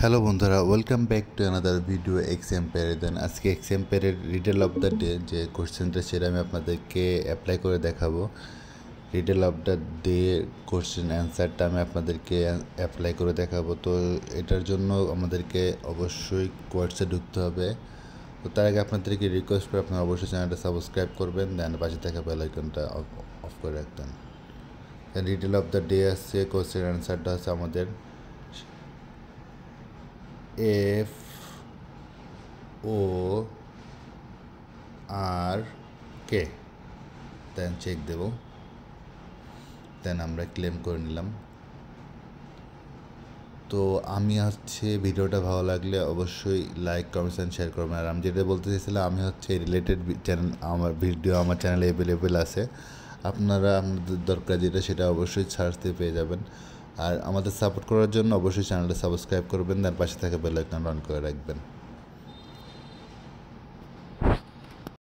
Hello বন্ধুরা, welcome back to another video Exampair. Then আজকে এক্সাম্পেয়ারের রিডেল অফ দ্য ডে যে কোশ্চেনটা সেটা আমি আপনাদেরকে অ্যাপ্লাই করে দেখাবো। Riddle of the day question অ্যান্সারটা আমি আপনাদেরকে অ্যাপ্লাই করে দেখাবো। তো এটার জন্য আমাদেরকে অবশ্যই কোর্সে ঢুকতে হবে। তো তার আগে আপনাদেরকে রিকোয়েস্ট করে আপনারা অবশ্যই চ্যানেলটা সাবস্ক্রাইব করবেন, দেন পাশে থাকা বেল আইকনটা অফ করে রাখবেন। দেন রিডেল অফ দ্য ডে আসছে, কোশ্চেন অ্যান্সারটা আছে আমাদের এফ ও আর কে। দেন চেক দেব, দেন আমরা ক্লেম করে নিলাম। তো আমি ভিডিওটা ভালো লাগলে অবশ্যই লাইক, কমেন্টস অ্যান্ড শেয়ার করবেন। আর আমি যেটা বলতে চাইছিলাম, আমি রিলেটেড চ্যানেল, আমার ভিডিও আমার চ্যানেলে অ্যাভেলেবেল আছে। আপনারা আপনাদের দরকার যেটা সেটা অবশ্যই সার্চ দিয়ে পেয়ে যাবেন। আর আমাদের সাপোর্ট করার জন্য অবশ্যই চ্যানেলটা সাবস্ক্রাইব করবেন, তার পাশে থাকা বেল আইকন অন করে রাখবেন।